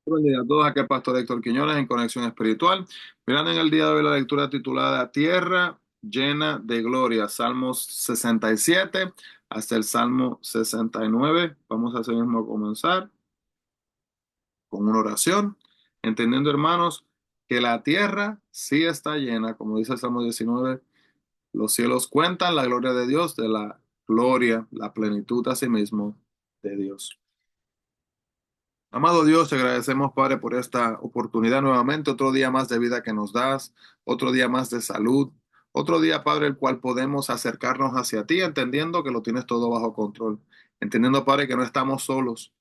Bendiga a todos, aquí el pastor Héctor Quiñones en Conexión Espiritual. Mirando en el día de hoy la lectura titulada Tierra llena de gloria, Salmos 67 hasta el Salmo 69. Vamos a así mismo comenzar con una oración, entendiendo, hermanos, que la tierra sí está llena, como dice el Salmo 19, los cielos cuentan la gloria de Dios, de la gloria, la plenitud asimismo de Dios. Amado Dios, te agradecemos, Padre, por esta oportunidad nuevamente, otro día más de vida que nos das, otro día más de salud, otro día, Padre, el cual podemos acercarnos hacia ti, entendiendo que lo tienes todo bajo control, entendiendo, Padre, que no estamos solos,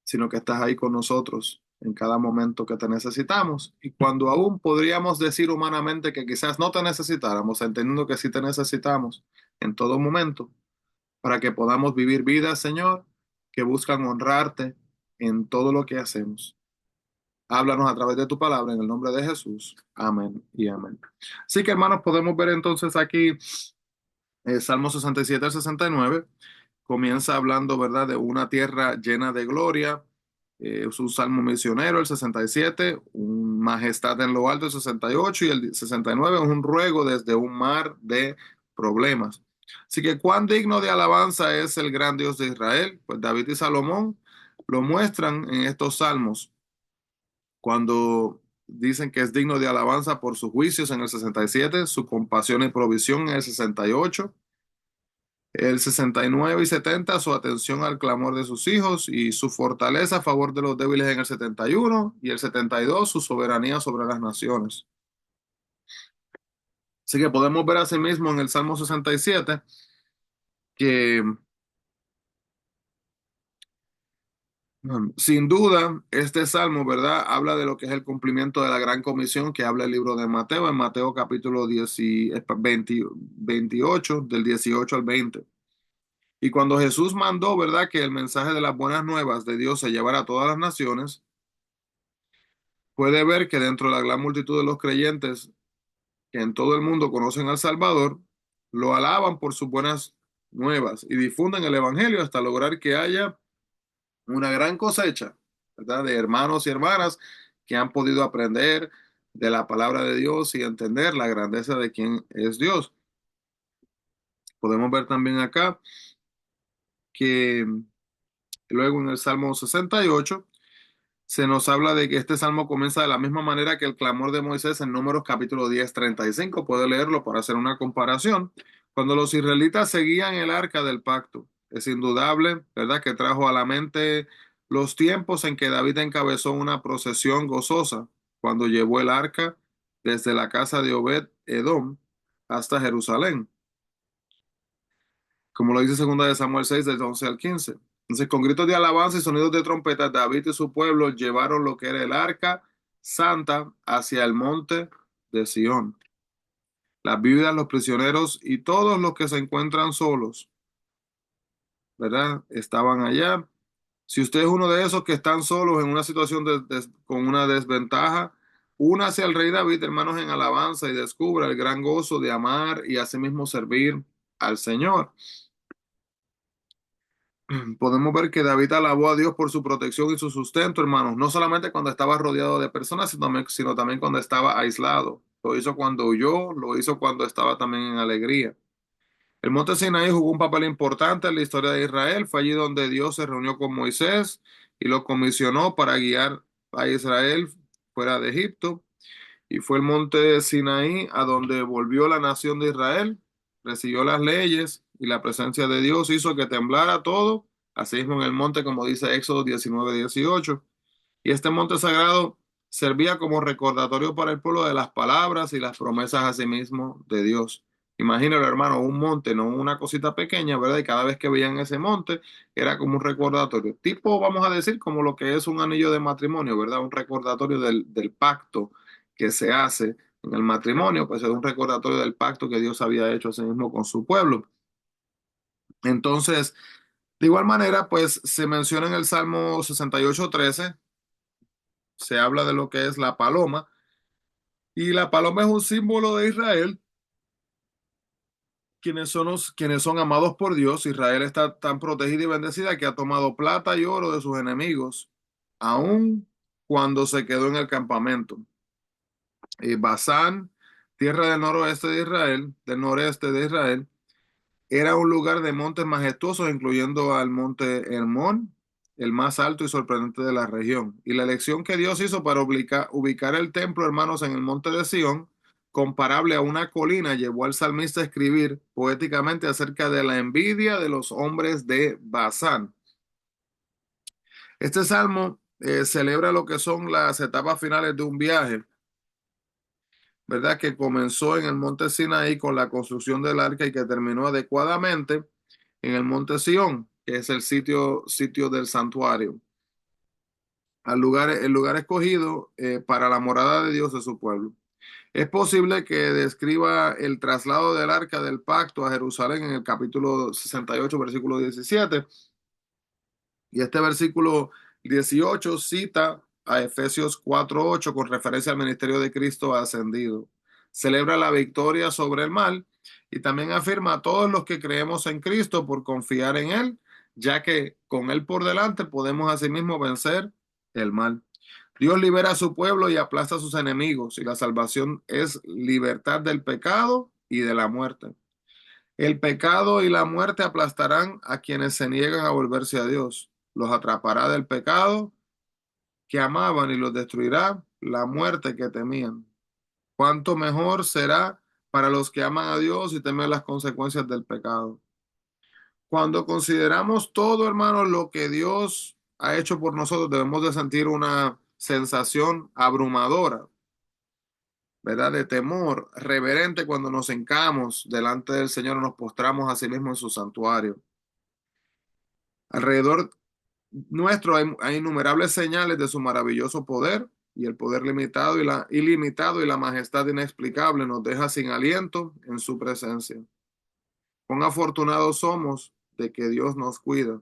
sino que estás ahí con nosotros en cada momento que te necesitamos. Y cuando aún podríamos decir humanamente que quizás no te necesitáramos, entendiendo que sí te necesitamos en todo momento, para que podamos vivir vidas, Señor, que buscan honrarte en todo lo que hacemos. Háblanos a través de tu palabra en el nombre de Jesús. Amén y amén. Así que, hermanos, podemos ver entonces aquí Salmo 67 al 69. Comienza hablando, ¿verdad?, de una tierra llena de gloria. Es un salmo misionero, el 67, un majestad en lo alto, el 68, y el 69 es un ruego desde un mar de problemas. Así que, ¿cuán digno de alabanza es el gran Dios de Israel? Pues David y Salomón lo muestran en estos salmos cuando dicen que es digno de alabanza por sus juicios en el 67, su compasión y provisión en el 68, el 69 y 70, su atención al clamor de sus hijos y su fortaleza a favor de los débiles en el 71, y el 72, su soberanía sobre las naciones. Así que podemos ver asimismo en el Salmo 67 que sin duda, este salmo, ¿verdad? Habla de lo que es el cumplimiento de la gran comisión que habla el libro de Mateo, en Mateo capítulo 10 28, del 18 al 20. Y cuando Jesús mandó, ¿verdad?, que el mensaje de las buenas nuevas de Dios se llevara a todas las naciones, puede ver que dentro de la gran multitud de los creyentes que en todo el mundo conocen al Salvador, lo alaban por sus buenas nuevas y difunden el Evangelio hasta lograr que haya una gran cosecha, ¿verdad?, de hermanos y hermanas que han podido aprender de la palabra de Dios y entender la grandeza de quién es Dios. Podemos ver también acá que luego en el Salmo 68 se nos habla de que este salmo comienza de la misma manera que el clamor de Moisés en Números capítulo 10:35. Puede leerlo para hacer una comparación. Cuando los israelitas seguían el arca del pacto, es indudable, ¿verdad?, que trajo a la mente los tiempos en que David encabezó una procesión gozosa cuando llevó el arca desde la casa de Obed Edom hasta Jerusalén, como lo dice segunda de Samuel 6, del 11 al 15. Entonces, con gritos de alabanza y sonidos de trompeta, David y su pueblo llevaron lo que era el arca santa hacia el monte de Sión. Las viudas, los prisioneros y todos los que se encuentran solos, ¿verdad?, estaban allá. Si usted es uno de esos que están solos en una situación con una desventaja, únase al rey David, hermanos, en alabanza, y descubra el gran gozo de amar y asimismo servir al Señor. Podemos ver que David alabó a Dios por su protección y su sustento, hermanos, no solamente cuando estaba rodeado de personas, sino también cuando estaba aislado. Lo hizo cuando huyó, lo hizo cuando estaba también en alegría. El monte Sinaí jugó un papel importante en la historia de Israel. Fue allí donde Dios se reunió con Moisés y lo comisionó para guiar a Israel fuera de Egipto. Y fue el monte Sinaí a donde volvió la nación de Israel, recibió las leyes y la presencia de Dios hizo que temblara todo, así mismo en el monte, como dice Éxodo 19:18. Y este monte sagrado servía como recordatorio para el pueblo de las palabras y las promesas asimismo de Dios. Imagínalo, hermano, un monte, no una cosita pequeña, ¿verdad? Y cada vez que veían ese monte era como un recordatorio, tipo, vamos a decir, como lo que es un anillo de matrimonio, ¿verdad? Un recordatorio del pacto que se hace en el matrimonio, pues es un recordatorio del pacto que Dios había hecho así mismo con su pueblo. Entonces, de igual manera, pues se menciona en el Salmo 68:13, se habla de lo que es la paloma, y la paloma es un símbolo de Israel, quienes son amados por Dios. Israel está tan protegida y bendecida que ha tomado plata y oro de sus enemigos, aún cuando se quedó en el campamento. Basán, tierra del noroeste de Israel, del noreste de Israel, era un lugar de montes majestuosos, incluyendo al monte Hermón, el más alto y sorprendente de la región. Y la elección que Dios hizo para ubicar el templo, hermanos, en el monte de Sión, comparable a una colina, llevó al salmista a escribir poéticamente acerca de la envidia de los hombres de Basán. Este salmo celebra lo que son las etapas finales de un viaje, ¿verdad? Que comenzó en el monte Sinaí con la construcción del arca y que terminó adecuadamente en el monte Sión, que es el sitio del santuario, el lugar escogido para la morada de Dios de su pueblo. Es posible que describa el traslado del arca del pacto a Jerusalén en el capítulo 68, versículo 17. Y este versículo 18 cita a Efesios 4:8 con referencia al ministerio de Cristo ascendido. Celebra la victoria sobre el mal y también afirma a todos los que creemos en Cristo por confiar en Él, ya que con Él por delante podemos asimismo vencer el mal. Dios libera a su pueblo y aplasta a sus enemigos, y la salvación es libertad del pecado y de la muerte. El pecado y la muerte aplastarán a quienes se niegan a volverse a Dios. Los atrapará del pecado que amaban y los destruirá la muerte que temían. Cuánto mejor será para los que aman a Dios y temen las consecuencias del pecado. Cuando consideramos todo, hermano, lo que Dios ha hecho por nosotros, debemos de sentir una sensación abrumadora, ¿verdad? De temor reverente cuando nos hincamos delante del Señor y nos postramos a sí mismo en su santuario. Alrededor nuestro hay innumerables señales de su maravilloso poder, y el poder limitado y la ilimitado y la majestad inexplicable nos deja sin aliento en su presencia. Cuán afortunados somos de que Dios nos cuida.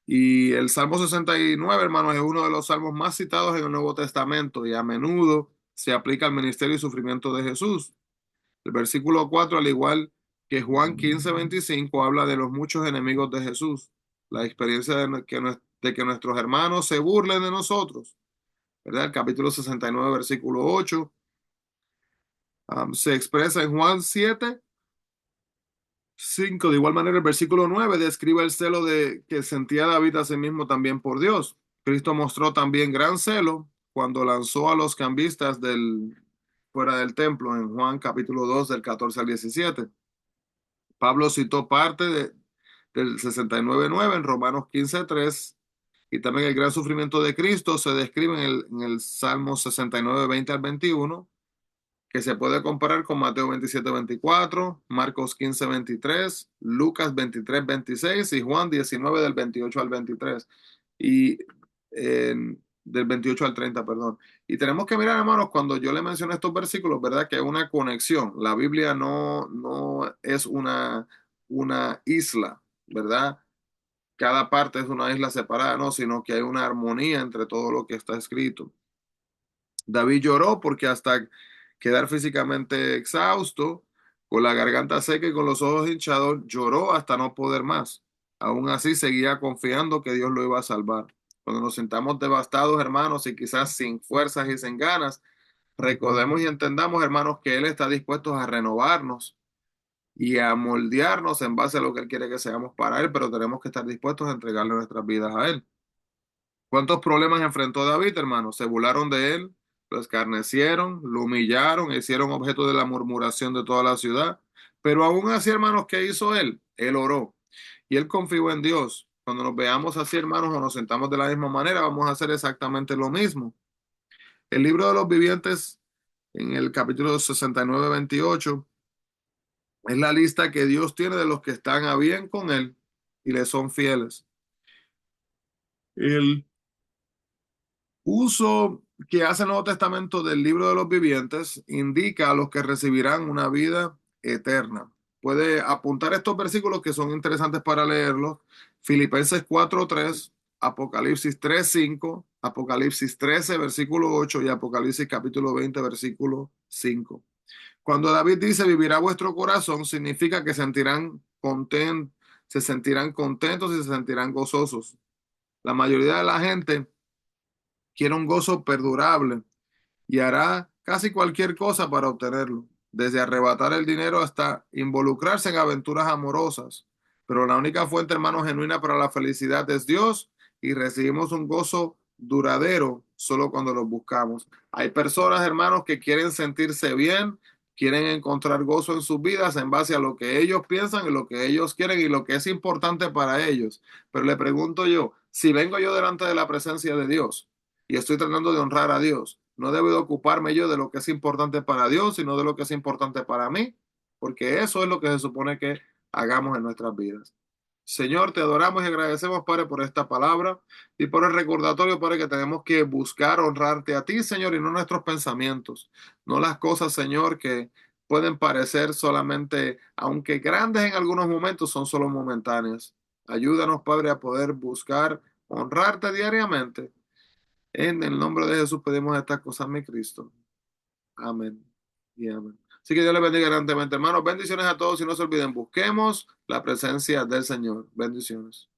Y el Salmo 69, hermanos, es uno de los salmos más citados en el Nuevo Testamento y a menudo se aplica al ministerio y sufrimiento de Jesús. El versículo 4, al igual que Juan 15:25, habla de los muchos enemigos de Jesús, la experiencia de que nuestros hermanos se burlen de nosotros, ¿verdad? El capítulo 69, versículo 8, se expresa en Juan 7:5. De igual manera, el versículo 9 describe el celo que sentía David a sí mismo también por Dios. Cristo mostró también gran celo cuando lanzó a los cambistas fuera del templo en Juan capítulo 2 del 14 al 17. Pablo citó parte del 69:9 en Romanos 15:3, y también el gran sufrimiento de Cristo se describe en el Salmo 69:20 al 21, que se puede comparar con Mateo 27:24, Marcos 15:23, Lucas 23:26 y Juan 19 del 28 al 23 y del 28 al 30, perdón. Y tenemos que mirar, hermanos, cuando yo le mencioné estos versículos, ¿verdad? Que hay una conexión. La Biblia no es una isla, ¿verdad? Cada parte es una isla separada, no, sino que hay una armonía entre todo lo que está escrito. David lloró porque hasta quedar físicamente exhausto, con la garganta seca y con los ojos hinchados, lloró hasta no poder más. Aún así seguía confiando que Dios lo iba a salvar. Cuando nos sintamos devastados, hermanos, y quizás sin fuerzas y sin ganas, recordemos y entendamos, hermanos, que Él está dispuesto a renovarnos y a moldearnos en base a lo que Él quiere que seamos para Él, pero tenemos que estar dispuestos a entregarle nuestras vidas a Él. ¿Cuántos problemas enfrentó David, hermano? Se burlaron de él, lo escarnecieron, lo humillaron, hicieron objeto de la murmuración de toda la ciudad. Pero aún así, hermanos, ¿qué hizo él? Él oró y él confió en Dios. Cuando nos veamos así, hermanos, o nos sentamos de la misma manera, vamos a hacer exactamente lo mismo. El libro de los vivientes, en el capítulo 69:28, es la lista que Dios tiene de los que están a bien con él y le son fieles. El uso que hace el Nuevo Testamento del libro de los vivientes indica a los que recibirán una vida eterna. Puede apuntar estos versículos que son interesantes para leerlos. Filipenses 4:3, Apocalipsis 3:5, Apocalipsis 13, versículo 8 y Apocalipsis capítulo 20, versículo 5. Cuando David dice vivirá vuestro corazón, significa que se sentirán contentos y se sentirán gozosos. La mayoría de la gente quiere un gozo perdurable y hará casi cualquier cosa para obtenerlo, desde arrebatar el dinero hasta involucrarse en aventuras amorosas. Pero la única fuente, hermano, genuina para la felicidad es Dios y recibimos un gozo duradero solo cuando lo buscamos. Hay personas, hermanos, que quieren sentirse bien, quieren encontrar gozo en sus vidas en base a lo que ellos piensan y lo que ellos quieren y lo que es importante para ellos. Pero le pregunto yo, si vengo yo delante de la presencia de Dios y estoy tratando de honrar a Dios, no debo de ocuparme yo de lo que es importante para Dios, sino de lo que es importante para mí, porque eso es lo que se supone que hagamos en nuestras vidas. Señor, te adoramos y agradecemos, Padre, por esta palabra y por el recordatorio, Padre, que tenemos que buscar honrarte a ti, Señor, y no nuestros pensamientos, no las cosas, Señor, que pueden parecer solamente, aunque grandes en algunos momentos, son solo momentáneas. Ayúdanos, Padre, a poder buscar honrarte diariamente. En el nombre de Jesús pedimos estas cosas, mi Cristo. Amén y amén. Así que Dios les bendiga grandemente, hermanos. Bendiciones a todos y no se olviden, busquemos la presencia del Señor. Bendiciones.